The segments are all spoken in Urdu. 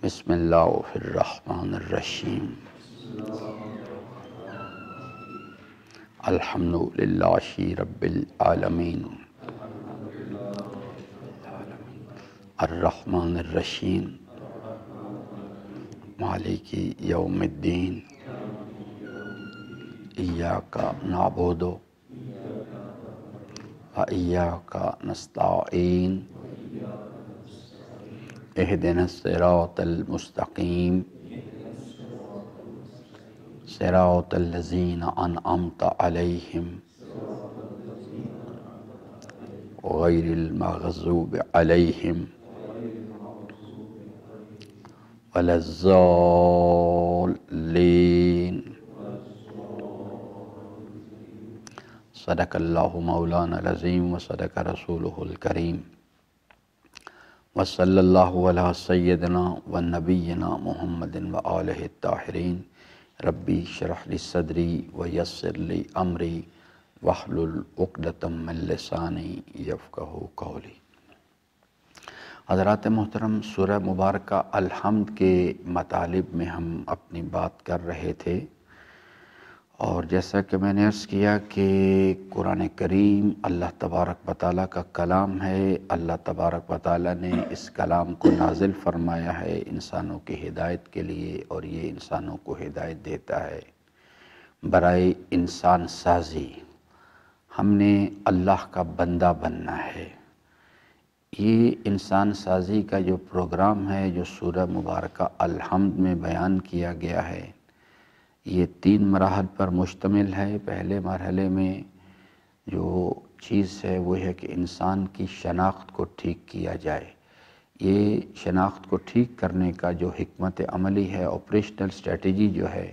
بسم اللہ الرحمن الرحیم الحمد للہ رب العالمین الرحمن الرحیم مالک یوم الدین ایاک نعبد و ایاک نستعین اہدنا الصراط المستقیم صراط الذین انعمت علیہم غیر المغضوب علیہم ولا الضالین۔ صدق اللہ مولانا العظیم وصدق رسولہ الکریم وصلی اللہ علی سیدنا ونبینا محمد وآلہ الطاہرین۔ ربی اشرح لی صدری ویسر لی امری واحلل عقدۃ من لسانی یفقہوا قولی۔ حضرات محترم، سورہ مبارکہ الحمد کے مطالب میں ہم اپنی بات کر رہے تھے، اور جیسا کہ میں نے عرض کیا کہ قرآن کریم اللہ تبارک و تعالیٰ کا کلام ہے۔ اللہ تبارک و تعالیٰ نے اس کلام کو نازل فرمایا ہے انسانوں کی ہدایت کے لیے، اور یہ انسانوں کو ہدایت دیتا ہے برائے انسان سازی۔ ہم نے اللہ کا بندہ بننا ہے۔ یہ انسان سازی کا جو پروگرام ہے، جو سورہ مبارکہ الحمد میں بیان کیا گیا ہے، یہ 3 مراحل پر مشتمل ہے۔ پہلے مرحلے میں جو چیز ہے وہ ہے کہ انسان کی شناخت کو ٹھیک کیا جائے۔ یہ شناخت کو ٹھیک کرنے کا جو حکمت عملی ہے، آپریشنل اسٹریٹجی جو ہے،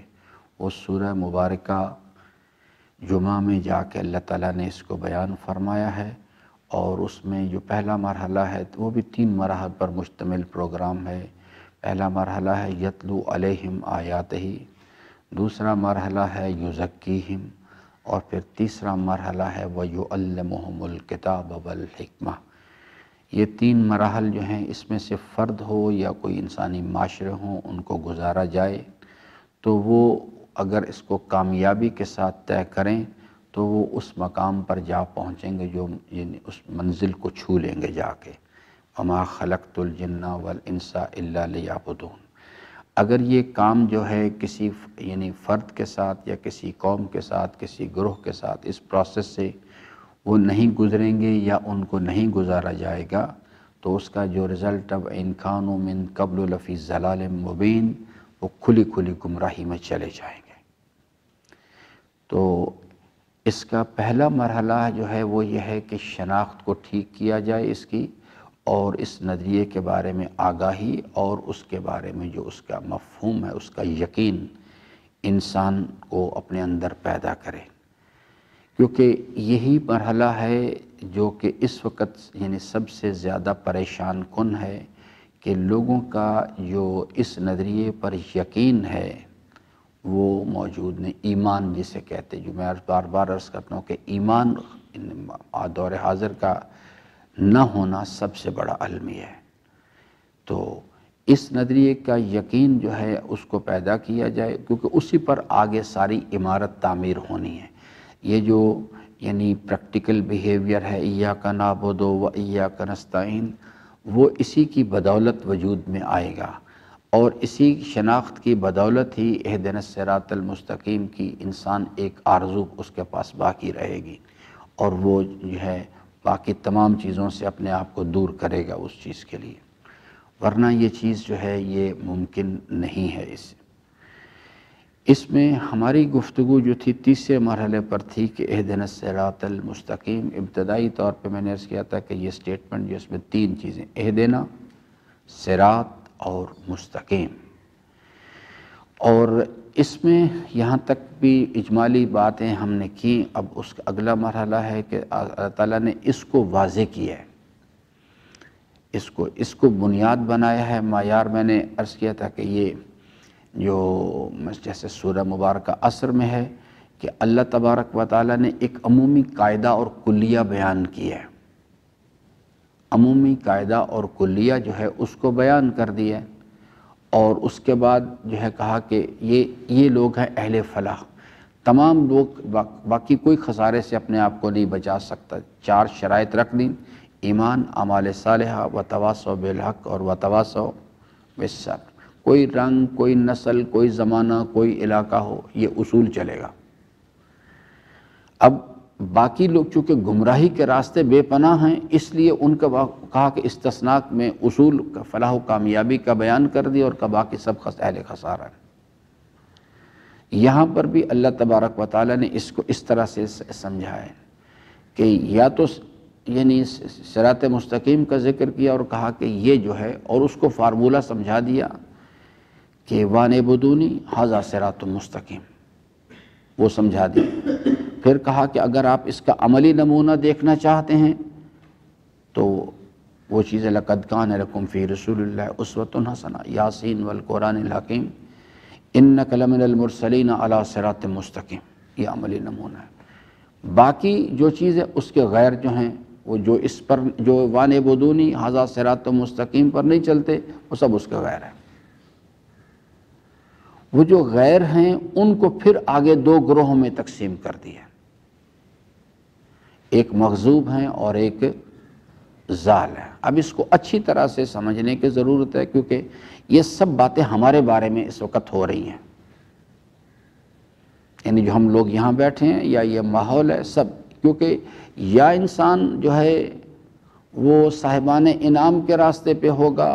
وہ سورہ مبارکہ جمعہ میں جا کے اللہ تعالیٰ نے اس کو بیان فرمایا ہے، اور اس میں جو پہلا مرحلہ ہے وہ بھی 3 مراحل پر مشتمل پروگرام ہے۔ پہلا مرحلہ ہے یتلو علیہم آیاتہ، دوسرا مرحلہ ہے یزکیہم، اور پھر تیسرا مرحلہ ہے وَيُعَلِّمُهُمُ الْكِتَابَ وَالْحِکْمَةَ۔ یہ 3 مراحل جو ہیں، اس میں سے فرد ہو یا کوئی انسانی معاشرے ہوں، ان کو گزارا جائے تو وہ اگر اس کو کامیابی کے ساتھ طے کریں تو وہ اس مقام پر جا پہنچیں گے، جو یعنی اس منزل کو چھو لیں گے جا کے۔ وَمَا خَلَقْتُ الْجِنَّ وَالْإِنسَ إِلَّا لِيَعْبُدُونِ۔ اگر یہ کام جو ہے کسی یعنی فرد کے ساتھ یا کسی قوم کے ساتھ، کسی گروہ کے ساتھ اس پروسیس سے وہ نہیں گزریں گے یا ان کو نہیں گزارا جائے گا، تو اس کا جو رزلٹ اب ان کانوا من قبل لفی ضلال مبین، وہ کھلی کھلی گمراہی میں چلے جائیں گے۔ تو اس کا پہلا مرحلہ جو ہے وہ یہ ہے کہ شناخت کو ٹھیک کیا جائے اس کی، اور اس نظریے کے بارے میں آگاہی، اور اس کے بارے میں جو اس کا مفہوم ہے، اس کا یقین انسان کو اپنے اندر پیدا کرے، کیونکہ یہی مرحلہ ہے جو کہ اس وقت یعنی سب سے زیادہ پریشان کن ہے، کہ لوگوں کا جو اس نظریے پر یقین ہے وہ موجود نہیں۔ ایمان جسے کہتے، جو میں بار بار عرض کرتا ہوں کہ ایمان دور حاضر کا نہ ہونا سب سے بڑا المیہ ہے۔ تو اس نظریے کا یقین جو ہے اس کو پیدا کیا جائے، کیونکہ اسی پر آگے ساری عمارت تعمیر ہونی ہے۔ یہ جو یعنی پریکٹیکل بیہیویئر ہے، ایاک نعبد و ایاک نستعین، وہ اسی کی بدولت وجود میں آئے گا، اور اسی شناخت کی بدولت ہی اہدنا الصراط المستقیم کی انسان ایک آرزو اس کے پاس باقی رہے گی، اور وہ جو ہے باقی تمام چیزوں سے اپنے آپ کو دور کرے گا اس چیز کے لیے، ورنہ یہ چیز جو ہے یہ ممکن نہیں ہے۔ اس میں ہماری گفتگو جو تھی تیسرے مرحلے پر تھی کہ اہدنا الصراط المستقیم۔ ابتدائی طور پہ میں نے عرض کیا تھا کہ یہ سٹیٹمنٹ جو اس میں 3 چیزیں، اہدنا، صراط اور مستقیم، اور اس میں یہاں تک بھی اجمالی باتیں ہم نے کی۔ اب اس کا اگلا مرحلہ ہے کہ اللہ تعالیٰ نے اس کو واضح کیا ہے، اس کو بنیاد بنایا ہے، معیار۔ میں نے عرض کیا تھا کہ یہ جو جیسے سورہ مبارکہ عصر میں ہے کہ اللہ تبارک و تعالیٰ نے ایک عمومی قاعدہ اور کلیہ بیان کیا ہے، عمومی قاعدہ اور کلیہ جو ہے اس کو بیان کر دیا، اور اس کے بعد جو ہے کہا کہ یہ لوگ ہیں اہل فلاح، تمام لوگ باقی کوئی خسارے سے اپنے آپ کو نہیں بچا سکتا۔ 4 شرائط رکھ دیں، ایمان، اعمال صالحہ، وتواصوا بالحق اور وتواصوا بالصبر۔ کوئی رنگ، کوئی نسل، کوئی زمانہ، کوئی علاقہ ہو، یہ اصول چلے گا۔ اب باقی لوگ چونکہ گمراہی کے راستے بے پناہ ہیں، اس لیے ان کا کہا کہ استثناء میں اصول فلاح و کامیابی کا بیان کر دیا اور کہا باقی سب اہل خسارہ ہیں۔ یہاں پر بھی اللہ تبارک و تعالیٰ نے اس کو اس طرح سے سمجھا ہے کہ یا تو یعنی صراط مستقیم کا ذکر کیا اور کہا کہ یہ جو ہے، اور اس کو فارمولہ سمجھا دیا کہ وَانِعْبُدُونِی ھَذَا صِرَاطٌ مستقیم، وہ سمجھا دیا۔ پھر کہا کہ اگر آپ اس کا عملی نمونہ دیکھنا چاہتے ہیں تو وہ چیزیں لَقَدْ كَانَ لَكُمْ فِي رَسُولِ اللَّهِ أُسْوَةٌ حَسَنَةٌ یاسین والقرآن الحکیم اِنَّکَ لَمِنَ الْمُرْسَلِینَ عَلَىٰ صِرَاطٍ مستقیم، یہ عملی نمونہ ہے۔ باقی جو چیزیں اس کے غیر جو ہیں، وہ جو اس پر جو وَانِعْبُدُونِی ھَذَا صِرَاطٌ مستقیم پر نہیں چلتے، وہ سب اس کے غیر ہیں۔ وہ جو غیر ہیں ان کو پھر آگے 2 گروہوں میں تقسیم کر دیا، ایک مغضوب ہیں اور ایک ضال ہیں۔ اب اس کو اچھی طرح سے سمجھنے کی ضرورت ہے، کیونکہ یہ سب باتیں ہمارے بارے میں اس وقت ہو رہی ہیں، یعنی جو ہم لوگ یہاں بیٹھے ہیں یا یہ ماحول ہے سب، کیونکہ یا انسان جو ہے وہ صاحبان انعام کے راستے پہ ہوگا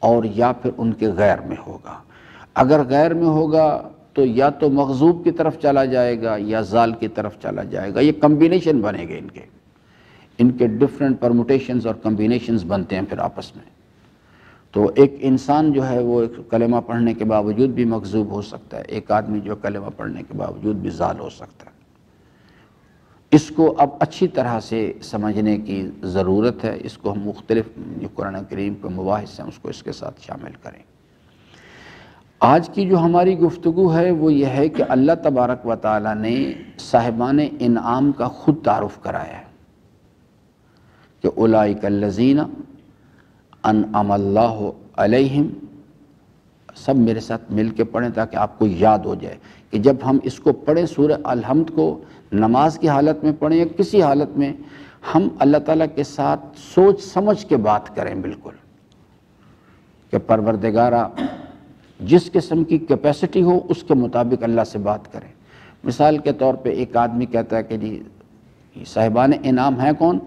اور یا پھر ان کے غیر میں ہوگا۔ اگر غیر میں ہوگا تو یا تو مغضوب کی طرف چلا جائے گا یا ضال کی طرف چلا جائے گا، یہ کمبینیشن بنے گے، ان کے ڈیفرنٹ پرموٹیشنز اور کمبینیشنز بنتے ہیں پھر آپس میں۔ تو ایک انسان جو ہے وہ کلمہ پڑھنے کے باوجود بھی مغضوب ہو سکتا ہے، ایک آدمی جو کلمہ پڑھنے کے باوجود بھی ضال ہو سکتا ہے۔ اس کو اب اچھی طرح سے سمجھنے کی ضرورت ہے، اس کو ہم مختلف جو قرآن کریم کے مباحث ہیں اس کو اس کے ساتھ شامل کریں۔ آج کی جو ہماری گفتگو ہے وہ یہ ہے کہ اللہ تبارک و تعالیٰ نے صاحبان انعام کا خود تعارف کرایا ہے کہ اولئک الذین انعم اللہ علیہم، سب میرے ساتھ مل کے پڑھیں تاکہ آپ کو یاد ہو جائے کہ جب ہم اس کو پڑھیں سورہ الحمد کو نماز کی حالت میں پڑھیں یا کسی حالت میں، ہم اللہ تعالیٰ کے ساتھ سوچ سمجھ کے بات کریں، بالکل کہ پروردگارہ جس قسم کی کیپیسٹی ہو اس کے مطابق اللہ سے بات کریں۔ مثال کے طور پہ ایک آدمی کہتا ہے کہ جی صاحبان انعام ہیں کون؟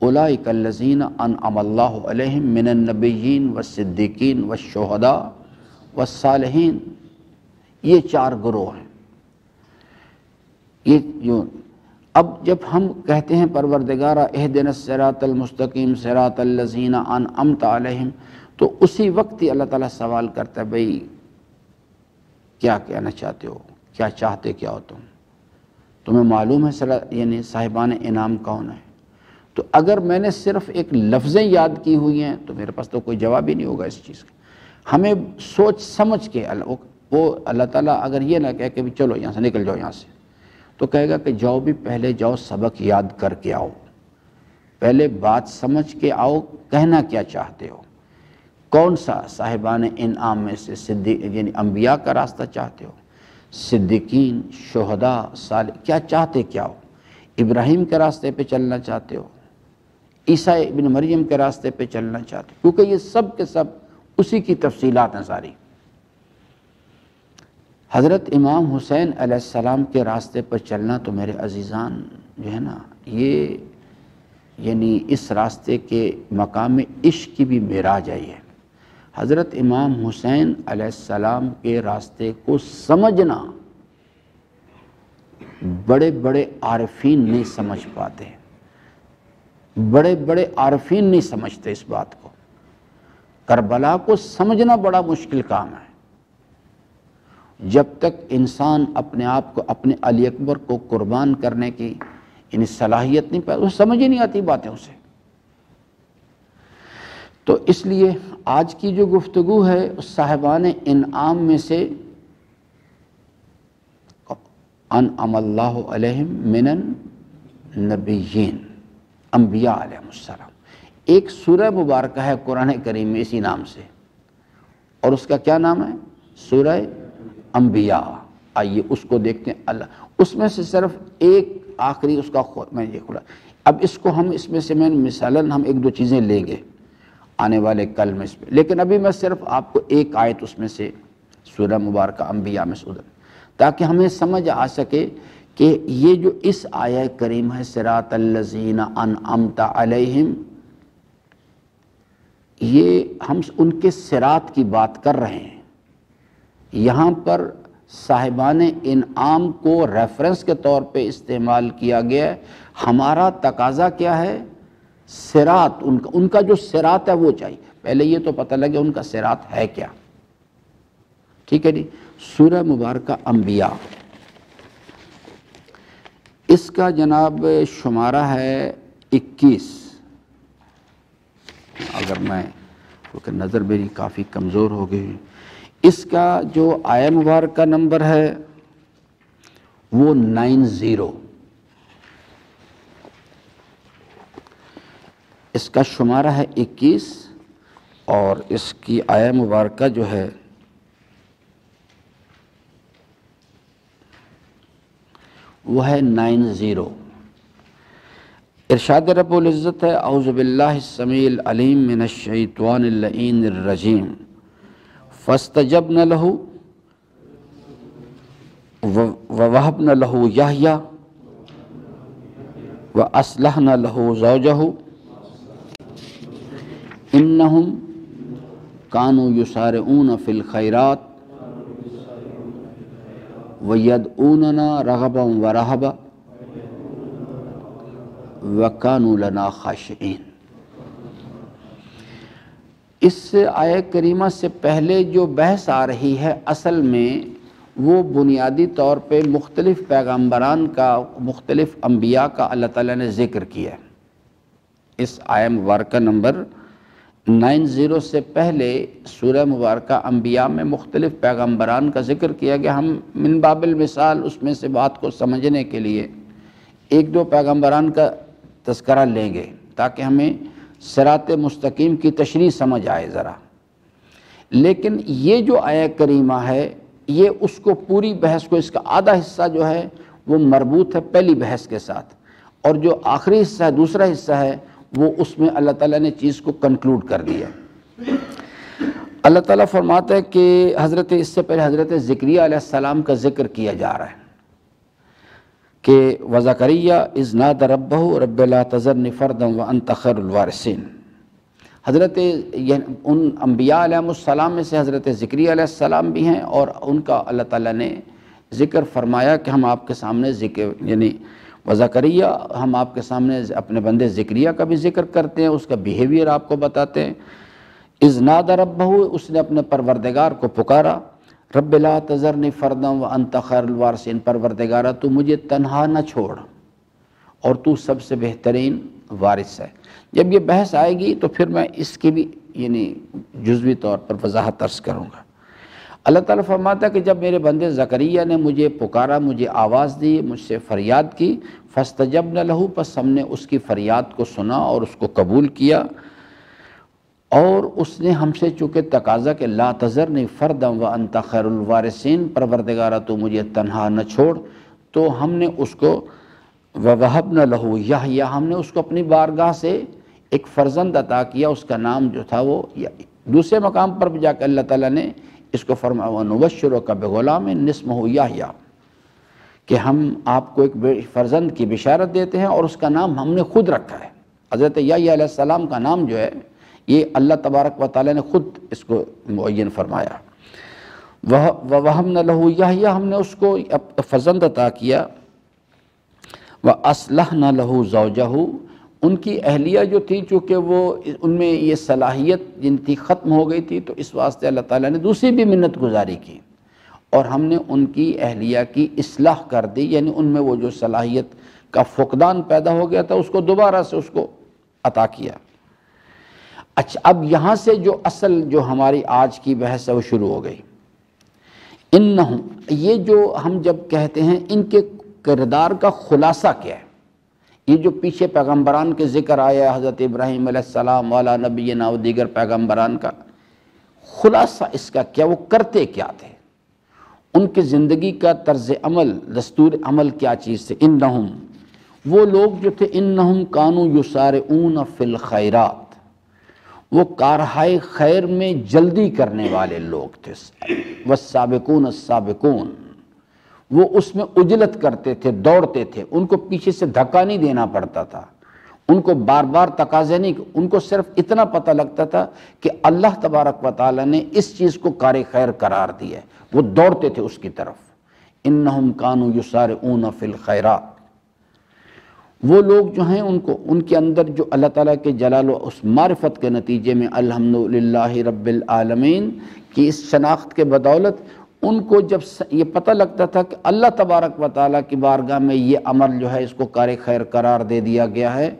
اولئک الذین انعم اللہ علیہم من النبیین والصدیقین والشہداء والصالحین، یہ 4 گروہ ہیں۔ یہ جو اب جب ہم کہتے ہیں پروردگارہ اہدنا الصراط المستقیم صراط الذین انعمت علیہم، تو اسی وقت ہی اللہ تعالیٰ سوال کرتا ہے بھئی کیا کہنا چاہتے ہو، کیا چاہتے کیا ہو تمہیں معلوم ہے یعنی صاحبان انعام کون ہے؟ تو اگر میں نے صرف ایک لفظیں یاد کی ہوئی ہیں تو میرے پاس تو کوئی جواب ہی نہیں ہوگا اس چیز کا۔ ہمیں سوچ سمجھ کے وہ اللہ تعالیٰ اگر یہ نہ کہے کہ چلو یہاں سے نکل جاؤ یہاں سے، تو کہے گا کہ جاؤ بھی پہلے جاؤ سبق یاد کر کے آؤ، پہلے بات سمجھ کے آؤ، کہنا کیا چاہتے ہو، کون سا صاحبان انعام میں سے صدیق یعنی انبیاء کا راستہ چاہتے ہو، صدیقین، شہداء، صالح، کیا چاہتے کیا ہو، ابراہیم کے راستے پہ چلنا چاہتے ہو، عیسیٰ ابن مریم کے راستے پہ چلنا چاہتے ہو، کیونکہ یہ سب کے سب اسی کی تفصیلات ہیں ساری۔ حضرت امام حسین علیہ السلام کے راستے پر چلنا تو میرے عزیزان جو ہے نا، یہ یعنی اس راستے کے مقام عشق کی بھی معراج ہے۔ یہ حضرت امام حسین علیہ السلام کے راستے کو سمجھنا بڑے بڑے عارفین نہیں سمجھ پاتے، بڑے بڑے عارفین نہیں سمجھتے اس بات کو۔ کربلا کو سمجھنا بڑا مشکل کام ہے۔ جب تک انسان اپنے آپ کو اپنے علی اکبر کو قربان کرنے کی یعنی صلاحیت نہیں پاتا، اسے سمجھ ہی نہیں آتی باتیں اسے۔ تو اس لیے آج کی جو گفتگو ہے صاحبان انعام میں سے انعم اللہ علیہم من النبیین، انبیاء علیہ السلام۔ ایک سورہ مبارکہ ہے قرآن کریم میں اسی نام سے، اور اس کا کیا نام ہے؟ سورہ انبیاء۔ آئیے اس کو دیکھتے ہیں۔ اللہ اس میں سے صرف ایک آخری اس کا میں یہ کھلا، اب اس کو ہم اس میں سے میں مثالاً ہم ایک دو چیزیں لیں گے آنے والے کل میں اس پہ، لیکن ابھی میں صرف آپ کو ایک آیت اس میں سے سورہ مبارکہ انبیاء میں سورہ، تاکہ ہمیں سمجھ آ سکے کہ یہ جو اس آیہ کریم ہے صراط الذین انعمت علیہم، یہ ہم ان کے صراط کی بات کر رہے ہیں۔ یہاں پر صاحبان انعام کو ریفرنس کے طور پہ استعمال کیا گیا ہے۔ ہمارا تقاضا کیا ہے؟ صراط، ان کا جو صراط ہے وہ چاہیے۔ پہلے یہ تو پتہ لگے ان کا صراط ہے کیا، ٹھیک ہے جی۔ سورہ مبارکہ انبیاء، اس کا جناب شمارہ ہے 21۔ اگر میں کیونکہ نظر میری کافی کمزور ہو گئی، اس کا جو آیہ مبارکہ نمبر ہے وہ 90، اس کا شمارہ ہے 21 اور اس کی آیہ مبارکہ جو ہے وہ ہے 90۔ ارشاد رب العزت ہے، اعوذ باللہ السمیع العلیم من الشیطان اللعین الرجیم، فاستجبنا له ووهبنا له یحییٰ واصلحنا له زوجہ انہم کانوا یسارعون فی الخیرات ویدعوننا رغبا ورہبا وَكَانُوا لَنَا خَاشِعِينَ۔ اس آیہ کریمہ سے پہلے جو بحث آ رہی ہے اصل میں وہ بنیادی طور پہ مختلف پیغمبران کا، مختلف انبیاء کا اللہ تعالیٰ نے ذکر کیا ہے۔ اس آیہ مبارکہ نمبر 90 سے پہلے سورہ مبارکہ انبیاء میں مختلف پیغمبران کا ذکر کیا گیا۔ ہم من باب المثال اس میں سے بات کو سمجھنے کے لیے ایک دو پیغمبران کا تذکرہ لیں گے تاکہ ہمیں صراط مستقیم کی تشریح سمجھ آئے ذرا۔ لیکن یہ جو آیہ کریمہ ہے یہ اس کو پوری بحث کو، اس کا آدھا حصہ جو ہے وہ مربوط ہے پہلی بحث کے ساتھ، اور جو آخری حصہ ہے، دوسرا حصہ ہے، وہ اس میں اللہ تعالیٰ نے چیز کو کنکلوڈ کر دیا۔ اللہ تعالیٰ فرماتا ہے کہ اس سے پہلے حضرت زکریا علیہ السلام کا ذکر کیا جا رہا ہے کہ وَزَكَرِيَّا إِذْ نَادَى رَبَّهُ رَبِّ لَا تَذَرْنِ فَرْدًا وَأَنْتَ خَيْرُ الْوَارِثِينَ۔ حضرت ان انبیاء علیہ السلام میں سے حضرت زکریا علیہ السلام بھی ہیں، اور ان کا اللہ تعالیٰ نے ذکر فرمایا کہ ہم آپ کے سامنے ذکر، یعنی وزکریا، ہم آپ کے سامنے اپنے بندے زکریا کا بھی ذکر کرتے ہیں، اس کا بیہیویئر آپ کو بتاتے ہیں۔ اذ نادى ربہ، اس نے اپنے پروردگار کو پکارا، رب لا تذرنی فردا وانت خیر الوارثین، پروردگارہ تو مجھے تنہا نہ چھوڑ اور تو سب سے بہترین وارث ہے۔ جب یہ بحث آئے گی تو پھر میں اس کی بھی یعنی جزوی طور پر وضاحت عرض کروں گا۔ اللہ تعالیٰ فرماتا ہے کہ جب میرے بندے زکریا نے مجھے پکارا، مجھے آواز دی، مجھ سے فریاد کی، فاستجبنا لہ، پس ہم نے اس کی فریاد کو سنا اور اس کو قبول کیا، اور اس نے ہم سے چونکہ تقاضا کہ لا تذرنی فردا وانت خیر الوارثین، پروردگارہ تو مجھے تنہا نہ چھوڑ، تو ہم نے اس کو وَوَهَبْنَا لَهُ یحییٰ، ہم نے اس کو اپنی بارگاہ سے ایک فرزند عطا کیا، اس کا نام جو تھا وہ دوسرے مقام پر بھی جا کے اللہ تعالیٰ نے اس کو فرمایا وَنُبَشِّرُكَ بِغُلَامٍ اسمہ یحییٰ، کہ ہم آپ کو ایک فرزند کی بشارت دیتے ہیں اور اس کا نام ہم نے خود رکھا ہے۔ حضرت یحییٰ علیہ السلام کا نام جو ہے یہ اللہ تبارک و تعالیٰ نے خود اس کو معین فرمایا۔ وَوَهَبْنَا لَهُ یحییٰ، ہم نے اس کو فرزند عطا کیا۔ وَأَصْلَحْنَا لَهُ زَوْجَهُ، ان کی اہلیہ جو تھی چونکہ وہ ان میں یہ صلاحیت جن کی ختم ہو گئی تھی، تو اس واسطے اللہ تعالیٰ نے دوسری بھی منت گزاری کی اور ہم نے ان کی اہلیہ کی اصلاح کر دی، یعنی ان میں وہ جو صلاحیت کا فقدان پیدا ہو گیا تھا اس کو دوبارہ سے اس کو عطا کیا۔ اچھا، اب یہاں سے جو اصل جو ہماری آج کی بحث ہے وہ شروع ہو گئی۔ انہم، یہ جو ہم جب کہتے ہیں ان کے کردار کا خلاصہ کیا ہے، یہ جو پیچھے پیغمبران کے ذکر آیا حضرت ابراہیم علیہ السلام والا نبینا و دیگر پیغمبران کا خلاصہ اس کا کیا، وہ کرتے کیا تھے، ان کی زندگی کا طرز عمل، دستور عمل کیا چیز تھے۔ انہم، وہ لوگ جو تھے، انہم کانوا یسارعون فی الخیرات، وہ کارہائے خیر میں جلدی کرنے والے لوگ تھے۔ والسابقون السابقون، وہ اس میں عجلت کرتے تھے، دوڑتے تھے، ان کو پیچھے سے دھکا نہیں دینا پڑتا تھا، ان کو بار بار تقاضے نہیں، ان کو صرف اتنا پتہ لگتا تھا کہ اللہ تبارک و تعالی نے اس چیز کو کار خیر قرار دیا ہے، وہ دوڑتے تھے اس کی طرف۔ انہم کانوا یسارعون فی الخیرات، وہ لوگ جو ہیں ان کے اندر جو اللہ تعالیٰ کے جلال و اس معرفت کے نتیجے میں الحمدللہ رب العالمین کی اس شناخت کے بدولت ان کو جب یہ پتہ لگتا تھا کہ اللہ تبارک و تعالیٰ کی بارگاہ میں یہ عمل جو ہے اس کو کار خیر قرار دے دیا گیا ہے،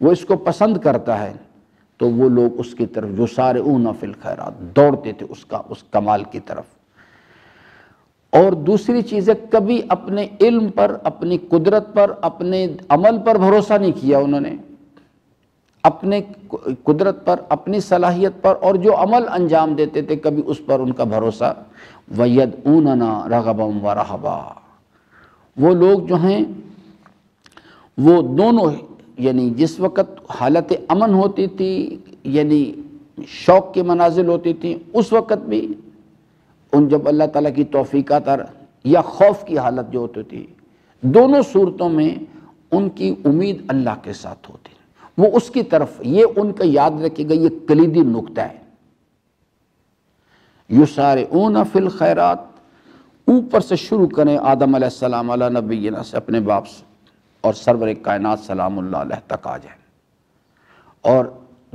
وہ اس کو پسند کرتا ہے، تو وہ لوگ اس کی طرف یسارعون فی الخیرات، دوڑتے تھے اس کمال کی طرف۔ اور دوسری چیز ہے، کبھی اپنے علم پر، اپنی قدرت پر، اپنے عمل پر بھروسہ نہیں کیا انہوں نے، اپنے قدرت پر، اپنی صلاحیت پر، اور جو عمل انجام دیتے تھے کبھی اس پر ان کا بھروسہ۔ وَيَدْعُونَنَا رَغَبًا وَرَهَبًا، وہ لوگ جو ہیں وہ دونوں، یعنی جس وقت حالت امن ہوتی تھی، یعنی شوق کے منازل ہوتی تھی، اس وقت بھی ان جب اللہ تعالیٰ کی توفیقات یا خوف کی حالت جو ہوتی تھی، دونوں صورتوں میں ان کی امید اللہ کے ساتھ ہوتی، وہ اس کی طرف، یہ ان کا یاد رکھے گا، یہ کلیدی نقطہ ہے۔ یسارعون فی الخیرات، اوپر سے شروع کریں آدم علیہ السلام علی نبینا سے، اپنے باپ سے، اور سرور کائنات سلام اللہ علیہ تک آ جائیں، اور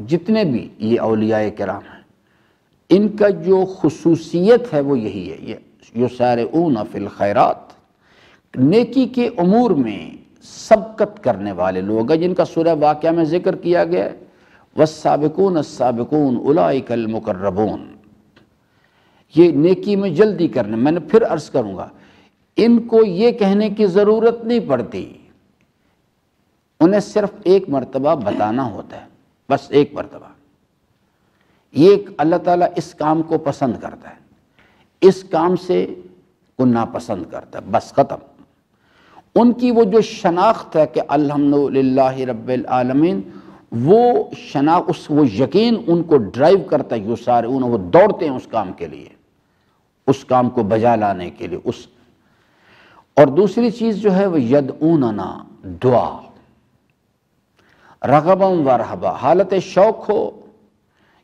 جتنے بھی یہ اولیاء کرام ہیں ان کا جو خصوصیت ہے وہ یہی ہے، یہ یسارعون فی الخیرات، نیکی کے امور میں سبقت کرنے والے لوگ ہیں، جن کا سورہ واقعہ میں ذکر کیا گیا ہے، والسابقون السابقون اولئک المقربون، یہ نیکی میں جلدی کرنے۔ میں نے پھر عرض کروں گا، ان کو یہ کہنے کی ضرورت نہیں پڑتی، انہیں صرف ایک مرتبہ بتانا ہوتا ہے، بس ایک مرتبہ، یہ اللہ تعالیٰ اس کام کو پسند کرتا ہے، اس کام سے کو ناپسند کرتا ہے، بس ختم۔ ان کی وہ جو شناخت ہے کہ الحمدللہ رب العالمین، وہ شناخت، وہ یقین ان کو ڈرائیو کرتا ہے، یسارعون، وہ دوڑتے ہیں اس کام کے لیے، اس کام کو بجا لانے کے لیے۔ اور دوسری چیز جو ہے وہ یدعوننا، دعا، رغبا ورہبا، حالت شوق ہو،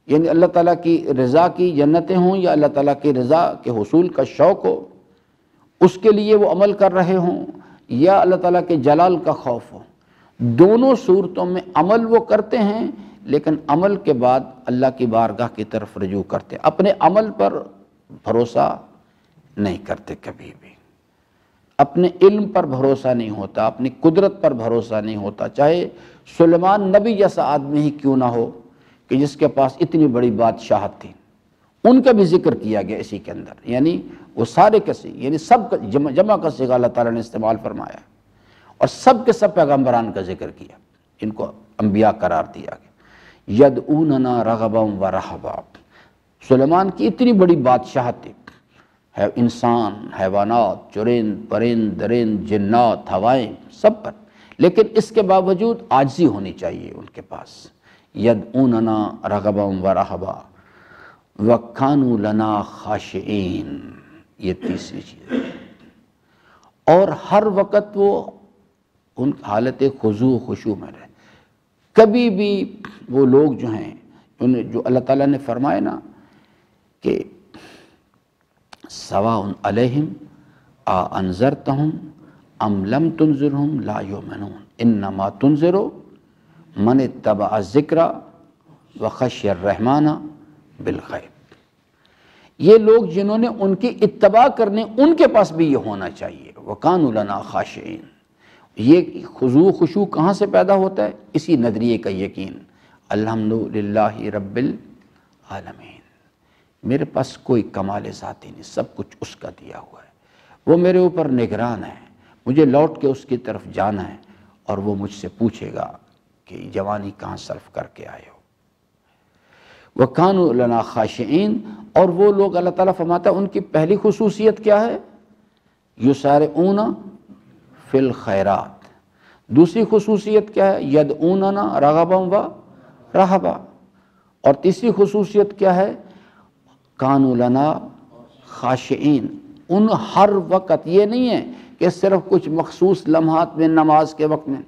یعنی اللہ تعالیٰ کی رضا کی جنتیں ہوں یا اللہ تعالیٰ کی رضا کے حصول کا شوق ہو، اس کے لیے وہ عمل کر رہے ہوں، یا اللہ تعالیٰ کے جلال کا خوف ہو، دونوں صورتوں میں عمل وہ کرتے ہیں، لیکن عمل کے بعد اللہ کی بارگاہ کی طرف رجوع کرتے ہیں، اپنے عمل پر بھروسہ نہیں کرتے کبھی بھی، اپنے علم پر بھروسہ نہیں ہوتا، اپنی قدرت پر بھروسہ نہیں ہوتا، چاہے سلیمان نبی جیسا آدمی ہی کیوں نہ ہو کہ جس کے پاس اتنی بڑی بادشاہت تھی، ان کا بھی ذکر کیا گیا اسی کے اندر، یعنی وہ سارے کسی، یعنی سب کا جمع کا صیغہ اللہ تعالیٰ نے استعمال فرمایا، اور سب کے سب پیغمبران کا ذکر کیا، ان کو انبیاء قرار دیا گیا۔ یدعوننا رغبا ورہبا، سلیمان کی اتنی بڑی بادشاہت تھی، انسان، حیوانات، چرند، پرند، درند، جنات، ہوائیں، سب پر، لیکن اس کے باوجود عاجزی ہونی چاہیے ان کے پاس۔ یدعوننا رغبا ورہبا وَكَانُوا لَنَا خَاشِعِينَ، یہ تیسری چیز ہے، اور ہر وقت وہ ان حالت خضوع خشوع میں رہے۔ کبھی بھی وہ لوگ جو ہیں، جو اللہ تعالیٰ نے فرمائے نا کہ سواء علیہم انذرتہم ام لم تنذرہم لا یؤمنون انما تنذر من اتبع الذکر وخشی الرحمن بالغیب۔ یہ لوگ جنہوں نے ان کی اتباع کرنے، ان کے پاس بھی یہ ہونا چاہیے، وَكَانُوا لَنَا خَاشِعِينَ۔ یہ خضوع خشوع کہاں سے پیدا ہوتا ہے؟ اسی نظریے کا یقین، الحمدللہ رب العالمین، میرے پاس کوئی کمال ذاتی نہیں، سب کچھ اس کا دیا ہوا ہے، وہ میرے اوپر نگران ہے، مجھے لوٹ کے اس کی طرف جانا ہے، اور وہ مجھ سے پوچھے گا کہ جوانی کہاں صرف کر کے آئے ہو۔ وَكَانُوا لَنَا خَاشِعِينَ، اور وہ لوگ اللہ تعالیٰ فرماتا ہے ان کی پہلی خصوصیت کیا ہے؟ یسارعون فی الخیرات. دوسری خصوصیت کیا ہے؟ یدعوننا رغبا و رہبا. اور تیسری خصوصیت کیا ہے؟ کانوا لنا خاشعین. ان ہر وقت، یہ نہیں ہے کہ صرف کچھ مخصوص لمحات میں نماز کے وقت میں،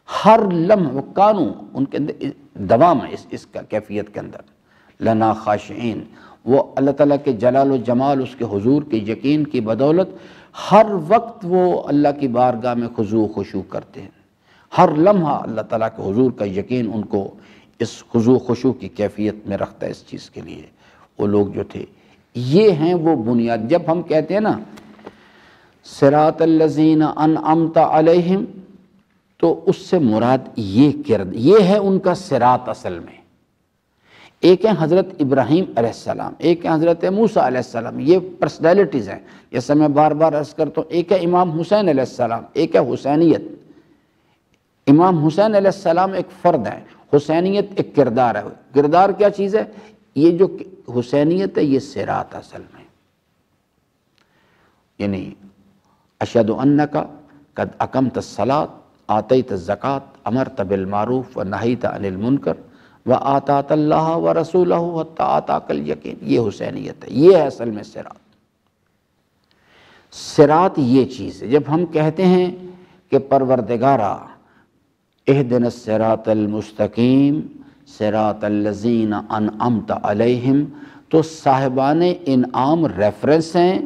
ہر لمحہ کانو ان کے اندر دوام ہے اس کا کیفیت کے اندر. لنا خاشعین، وہ اللہ تعالیٰ کے جلال و جمال، اس کے حضور کے یقین کی بدولت ہر وقت وہ اللہ کی بارگاہ میں خضوع و خشوع کرتے ہیں. ہر لمحہ اللہ تعالیٰ کے حضور کا یقین ان کو اس خضوع و خشوع کی کیفیت میں رکھتا ہے. اس چیز کے لیے وہ لوگ جو تھے، یہ ہیں وہ بنیاد. جب ہم کہتے ہیں نا صراط الذین انعمت علیہم، تو اس سے مراد یہ ہے ان کا صراط. اصل میں ایک ہے حضرت ابراہیم علیہ السلام، ایک ہے حضرت موسیٰ علیہ السلام، یہ پرسنالٹیز ہیں. جیسے میں بار بار عرض کرتا ہوں، ایک ہے امام حسین علیہ السلام، ایک ہے حسینیت. امام حسین علیہ السلام ایک فرد ہے، حسینیت ایک کردار ہے. کردار کیا چیز ہے؟ یہ جو حسینیت ہے یہ صراط اصل میں، یعنی اشہد انک قد اقمت الصلاۃ آتیت الزکوٰۃ امرت بالمعروف ونہیت عن المنکر وآطعت اللہ ورسولہ حتی آتاک الیقین. یہ حسینیت ہے، یہ ہے اصل میں صراط. صراط یہ چیز ہے. جب ہم کہتے ہیں کہ پروردگارا اہدنا الصراط المستقیم صراط الذین انعمت علیہم، تو صاحبان انعام ریفرنس ہیں،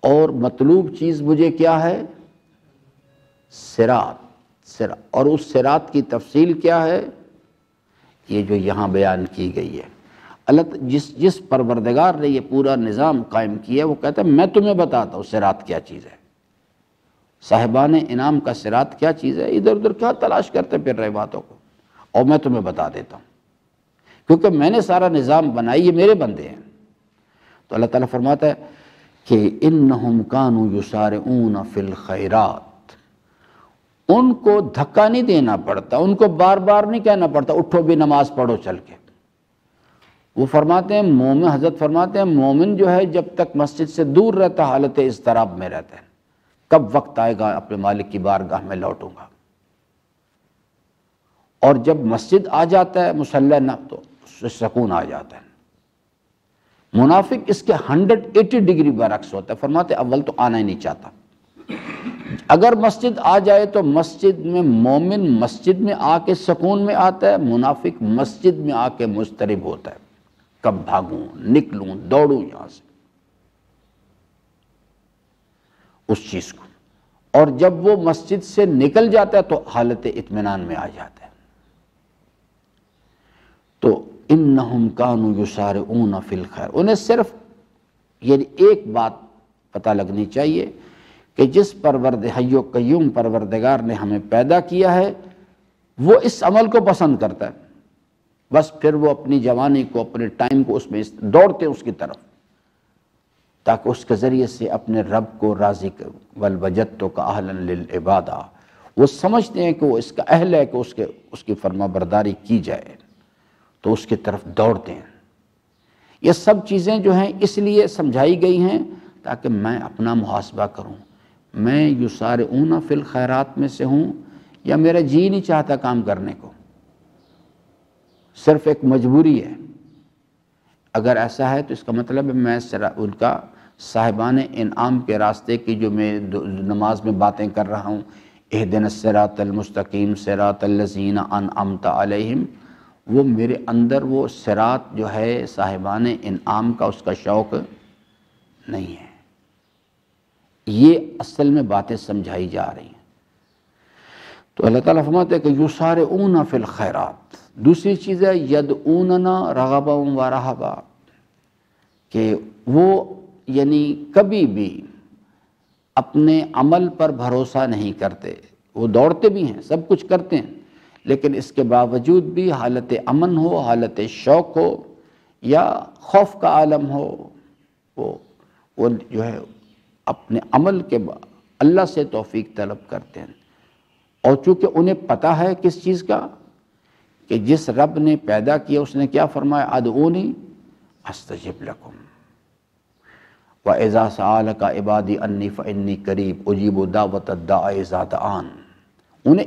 اور مطلوب چیز مجھے کیا ہے؟ صراط. اور اس صراط کی تفصیل کیا ہے؟ یہ جو یہاں بیان کی گئی ہے. اللہ جس پروردگار نے یہ پورا نظام قائم کیا، وہ کہتا ہے میں تمہیں بتاتا ہوں صراط کیا چیز ہے. صاحبان انعام کا صراط کیا چیز ہے؟ ادھر ادھر کیا تلاش کرتے پھر رہے باتوں کو، اور میں تمہیں بتا دیتا ہوں، کیونکہ میں نے سارا نظام بنائی، یہ میرے بندے ہیں. تو اللہ تعالیٰ فرماتا ہے کہ انہم کانوا یسارعون فی الخیرات. ان کو دھکا نہیں دینا پڑتا، ان کو بار بار نہیں کہنا پڑتا اٹھو بھی نماز پڑھو چل کے. وہ فرماتے ہیں مومن، حضرت فرماتے ہیں مومن جو ہے جب تک مسجد سے دور رہتا حالت اضطراب میں رہتا ہے. کب وقت آئے گا اپنے مالک کی بارگاہ میں لوٹوں گا. اور جب مسجد آ جاتا ہے مصلی نہ، تو سکون آ جاتا ہے. منافق اس کے 180 ڈگری برعکس ہوتا ہے. فرماتے اول تو آنا ہی نہیں چاہتا. اگر مسجد آ جائے تو مسجد میں مومن مسجد میں آ کے سکون میں آتا ہے، منافق مسجد میں آ کے مضطرب ہوتا ہے. کب بھاگوں، نکلوں، دوڑوں یہاں سے، اس چیز کو. اور جب وہ مسجد سے نکل جاتا ہے تو حالت اطمینان میں آ جاتا ہے. تو انہم کانوا یسارعون فی الخیر. انہیں صرف یعنی ایک بات پتہ لگنی چاہیے کہ جس حی و قیوم پروردگار نے ہمیں پیدا کیا ہے وہ اس عمل کو پسند کرتا ہے. بس پھر وہ اپنی جوانی کو، اپنے ٹائم کو اس میں دوڑتے ہیں اس کی طرف، تاکہ اس کے ذریعے سے اپنے رب کو راضی کر. وَلْوَجَدْتُكَ أَهْلًا لِلْعِبَادَةِ. وہ سمجھتے ہیں کہ وہ اس کا اہل ہے کہ اس کی فرما برداری کی جائے، تو اس کی طرف دوڑتے ہیں. یہ سب چیزیں جو ہیں اس لیے سمجھائی گئی ہیں تاکہ میں اپنا محاسبہ کروں. میں یسارعون فی الخیرات میں سے ہوں یا میرا جی نہیں چاہتا کام کرنے کو، صرف ایک مجبوری ہے. اگر ایسا ہے تو اس کا مطلب ہے میں ان کا صاحبان انعام کے راستے کی جو میں نماز میں باتیں کر رہا ہوں، اہدنا الصراط المستقیم صراط الذین انعمت علیہم، وہ میرے اندر وہ صراط جو ہے صاحبان انعام کا اس کا شوق نہیں ہے. یہ اصل میں باتیں سمجھائی جا رہی ہیں. تو اللہ تعالیٰ فرماتے ہیں کہ یسارعون فی الخیرات. دوسری چیز ہے یدعوننا رغبا و رہبا، کہ وہ یعنی کبھی بھی اپنے عمل پر بھروسہ نہیں کرتے. وہ دوڑتے بھی ہیں، سب کچھ کرتے ہیں، لیکن اس کے باوجود بھی حالت امن ہو، حالت شوق ہو یا خوف کا عالم ہو، وہ جو ہے اپنے عمل کے اللہ سے توفیق طلب کرتے ہیں. اور چونکہ انہیں پتہ ہے کس چیز کا، کہ جس رب نے پیدا کیا اس نے کیا فرمایا، ادعونی استجب لکم وَإِذَا سَأَلَكَ عِبَادِي أَنِّي فَإِنِّي قَرِيبٌ أُجِيبُ دَعْوَةَ الدَّاعِ إِذَا دَعَانِ۔ انہیں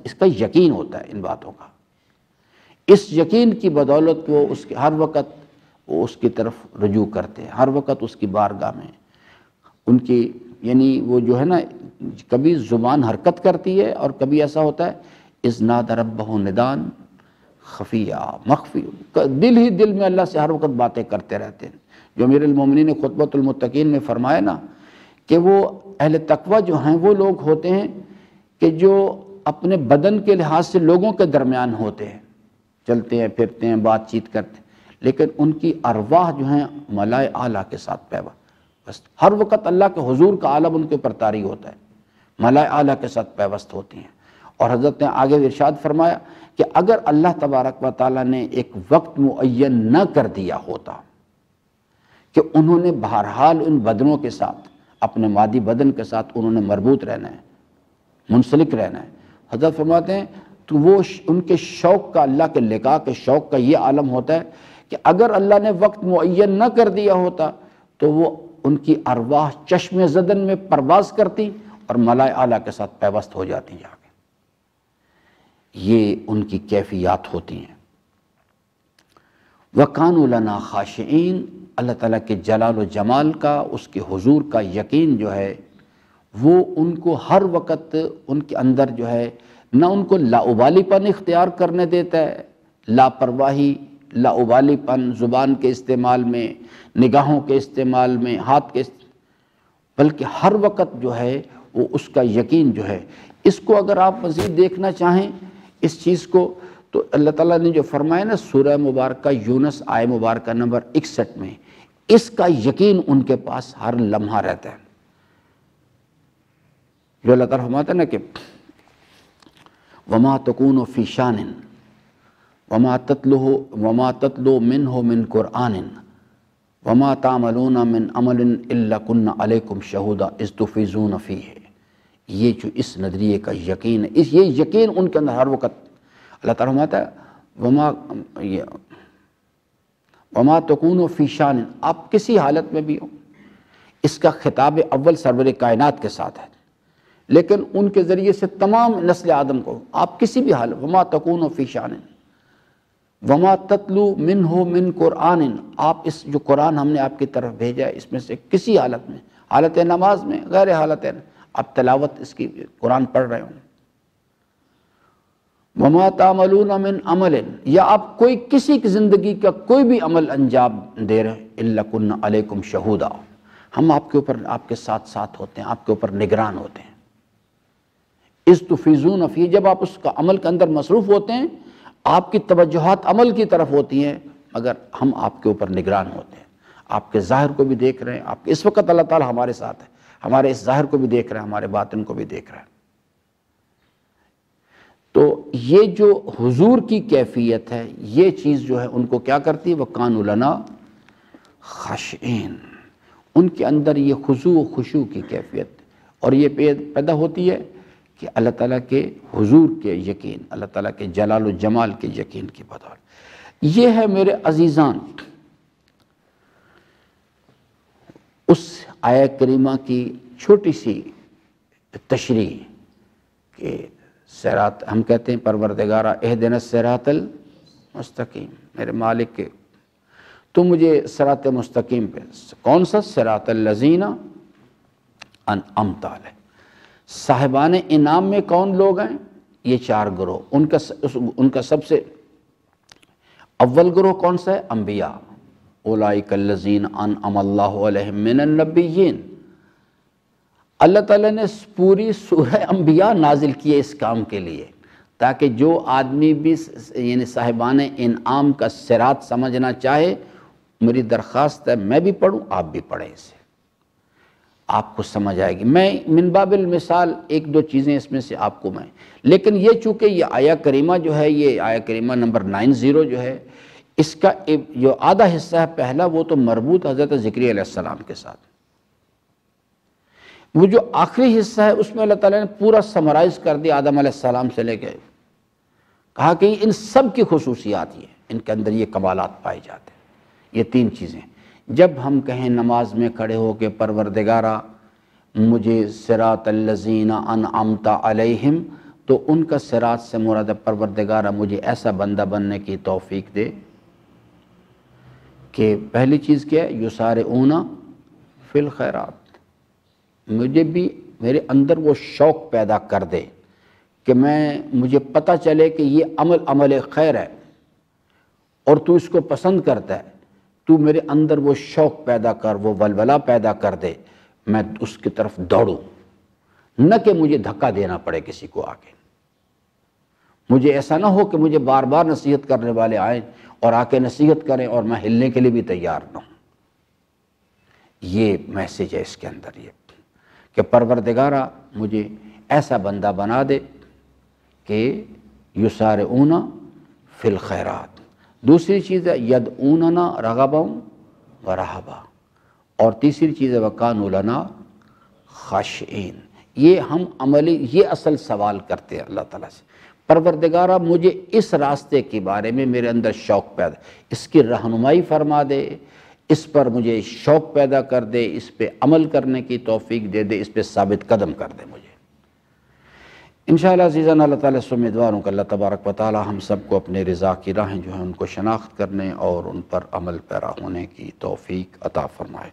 اس کا یقین ہوتا ہے ان باتوں کا، اس یقین کی بدولت وہ اس کے ہر وقت وہ اس کی طرف رجوع کرتے ہیں، ہر وقت اس کی بارگاہ میں ان کی، یعنی وہ جو ہے نا کبھی زبان حرکت کرتی ہے اور کبھی ایسا ہوتا ہے اذ نادى ربہ ندان خفیہ مخفی، دل ہی دل میں اللہ سے ہر وقت باتیں کرتے رہتے ہیں۔ جو امیر المومنین نے خطبۃ المتقین میں فرمایا نا کہ وہ اہل تقوی جو ہیں وہ لوگ ہوتے ہیں کہ جو اپنے بدن کے لحاظ سے لوگوں کے درمیان ہوتے ہیں، چلتے ہیں پھرتے ہیں بات چیت کرتے ہیں، لیکن ان کی ارواح جو ہیں ملائے اعلیٰ کے ساتھ پیوست، ہر وقت اللہ کے حضور کا عالم ان کے اوپر طاری ہوتا ہے، ملائے اعلیٰ کے ساتھ پیوست ہوتی ہیں۔ اور حضرت نے آگے ارشاد فرمایا کہ اگر اللہ تبارک و تعالیٰ نے ایک وقت معین نہ کر دیا ہوتا کہ انہوں نے بہرحال ان بدنوں کے ساتھ، اپنے مادی بدن کے ساتھ انہوں نے مربوط رہنا ہے، منسلک رہنا ہے، حضرت فرماتے ہیں تو وہ ان کے شوق کا، اللہ کے لقاء کے شوق کا یہ عالم ہوتا ہے کہ اگر اللہ نے وقت معین نہ کر دیا ہوتا تو وہ ان کی ارواح چشم زدن میں پرواز کرتی اور ملائے اعلیٰ کے ساتھ پیوست ہو جاتی جا کے۔ یہ ان کی کیفیات ہوتی ہیں۔ وَكَانُوا لَنَا خَاشِعِينَ، اللہ تعالیٰ کے جلال و جمال کا، اس کے حضور کا یقین جو ہے وہ ان کو ہر وقت ان کے اندر جو ہے نہ ان کو لاابالی پن اختیار کرنے دیتا ہے، لاپرواہی، لاابالی پن زبان کے استعمال میں، نگاہوں کے استعمال میں، ہاتھ کے بلکہ ہر وقت جو ہے وہ اس کا یقین جو ہے۔ اس کو اگر آپ مزید دیکھنا چاہیں اس چیز کو تو اللہ تعالیٰ نے جو فرمایا نا سورہ مبارکہ یونس آیہ مبارکہ نمبر 61 میں، اس کا یقین ان کے پاس ہر لمحہ رہتا ہے۔ جو اللہ تعالیٰ فرماتا ہے نا کہ وَمَا تَكُونُ فِي شَانٍ وَمَا تَتْلُو مِنْهُ مِنْ قُرْآنٍ وَمَا تَعْمَلُونَ مِنْ عَمَلٍ إِلَّا كُنَّا عَلَيْكُمْ شَهُودًا إِذْ تُفِيضُونَ فِيهِ۔ یہ جو اس نظریے کا یقین ہے، یہ یقین ان کے اندر ہر وقت اللہ تعالیٰ فرماتا ہے وَمَا تَكُونُ فِي شَانٍ، آپ کسی حالت میں بھی ہو، اس کا خطاب اول سرور کائنات کے ساتھ ہے، لیکن ان کے ذریعے سے تمام نسل آدم کو آپ کسی بھی حالت وَمَا تَكُونُ فِي شَانٍ وَمَا تَتْلُو مِنْهُ مِنْ قُرْآنٍ، آپ اس جو قرآن ہم نے آپ کی طرف بھیجا ہے اس میں سے کسی حالت میں، حالت نماز میں، غیر حالت آپ تلاوت اس کی قرآن پڑھ رہے ہوں، وَمَا تَعْمَلُونَ مِنْ عَمَلٍ، یا آپ کوئی کسی کی زندگی کا کوئی بھی عمل انجام دے رہے إِلَّا كُنَّا عَلَيْكُمْ شَهُودًا، ہم آپ کے اوپر آپ کے ساتھ ساتھ ہوتے ہیں، آپ کے اوپر نگران ہوتے ہیں۔ اِذْ تُفِيضُونَ فِيهِ، جب آپ اس کا عمل کے اندر مصروف ہوتے ہیں، آپ کی توجہات عمل کی طرف ہوتی ہیں، مگر ہم آپ کے اوپر نگران ہوتے ہیں، آپ کے ظاہر کو بھی دیکھ رہے ہیں، آپ کے اس وقت اللہ تعالیٰ ہمارے ساتھ ہے، ہمارے اس ظاہر کو بھی دیکھ رہے ہیں، ہمارے باطن کو بھی دیکھ رہے ہیں۔ تو یہ جو حضور کی کیفیت ہے، یہ چیز جو ہے ان کو کیا کرتی ہے، وَكَانُوا لَنَا خَاشِعِينَ، ان کے اندر یہ خضوع و خشوع کی کیفیت، اور یہ پیدا ہوتی ہے کہ اللہ تعالیٰ کے حضور کے یقین، اللہ تعالیٰ کے جلال و جمال کے یقین کی بدولت۔ یہ ہے میرے عزیزان اس آیہ کریمہ کی چھوٹی سی تشریح کہ صراط، ہم کہتے ہیں پروردگارہ اہدنا الصراط المستقیم، میرے مالک کے تو مجھے صراط مستقیم پہ، کون سا؟ صراط الذین انعمت علیہم، صاحبان انعام میں کون لوگ ہیں؟ یہ چار گروہ، ان کا سب سے اول گروہ کون سا ہے؟ انبیاء، اولئک الذین انعم اللہ علیہم من النبیین۔ اللہ تعالیٰ نے پوری سورہ انبیاء نازل کی ہے اس کام کے لیے، تاکہ جو آدمی بھی یعنی صاحبان انعام کا صراط سمجھنا چاہے، میری درخواست ہے میں بھی پڑھوں، آپ بھی پڑھیں، اسے آپ کو سمجھ آئے گی۔ میں من باب المثال ایک دو چیزیں اس میں سے آپ کو میں، لیکن یہ چونکہ یہ آیہ کریمہ جو ہے، یہ آیہ کریمہ نمبر 90 جو ہے، اس کا جو آدھا حصہ ہے پہلا، وہ تو مربوط حضرت زکریا علیہ السلام کے ساتھ، وہ جو آخری حصہ ہے اس میں اللہ تعالیٰ نے پورا سمرائز کر دیا آدم علیہ السلام سے لے کے، کہا کہ ان سب کی خصوصیات یہ، ان کے اندر یہ کمالات پائے جاتے ہیں، یہ تین چیزیں. جب ہم کہیں نماز میں کھڑے ہو کے پروردگارا مجھے صراط الذین انعمت علیہم، تو ان کا صراط سے مراد پروردگارا مجھے ایسا بندہ بننے کی توفیق دے کہ پہلی چیز کیا ہے، یسارعون فی الخیرات، مجھے بھی میرے اندر وہ شوق پیدا کر دے کہ مجھے پتہ چلے کہ یہ عمل خیر ہے اور تو اس کو پسند کرتا ہے، تو میرے اندر وہ شوق پیدا کر، وہ ولولہ پیدا کر دے، میں اس کی طرف دوڑوں، نہ کہ مجھے دھکا دینا پڑے کسی کو آگے. مجھے ایسا نہ ہو کہ مجھے بار بار نصیحت کرنے والے آئیں اور آ کے نصیحت کریں اور میں ہلنے کے لیے بھی تیار نہ ہوں. یہ میسج ہے اس کے اندر، یہ کہ پروردگارا مجھے ایسا بندہ بنا دے کہ یسارعون فی الخیرات. دوسری چیز ہے یدعوننا رغبا ورہبا، اور تیسری چیز ہے وکانوا لنا خاشعین. یہ ہم یہ اصل سوال کرتے ہیں اللہ تعالیٰ سے، پروردگارا مجھے اس راستے کے بارے میں میرے اندر شوق پیدا، اس کی رہنمائی فرما دے، اس پر مجھے شوق پیدا کر دے، اس پہ عمل کرنے کی توفیق دے دے، اس پہ ثابت قدم کر دے مجھے. انشاءاللہ عزیزاً اللہ تعالیٰ سے امیدوار ہوں کہ اللہ تبارک و تعالیٰ ہم سب کو اپنے رضا کی راہیں جو ہیں ان کو شناخت کرنے اور ان پر عمل پیرا ہونے کی توفیق عطا فرمائے.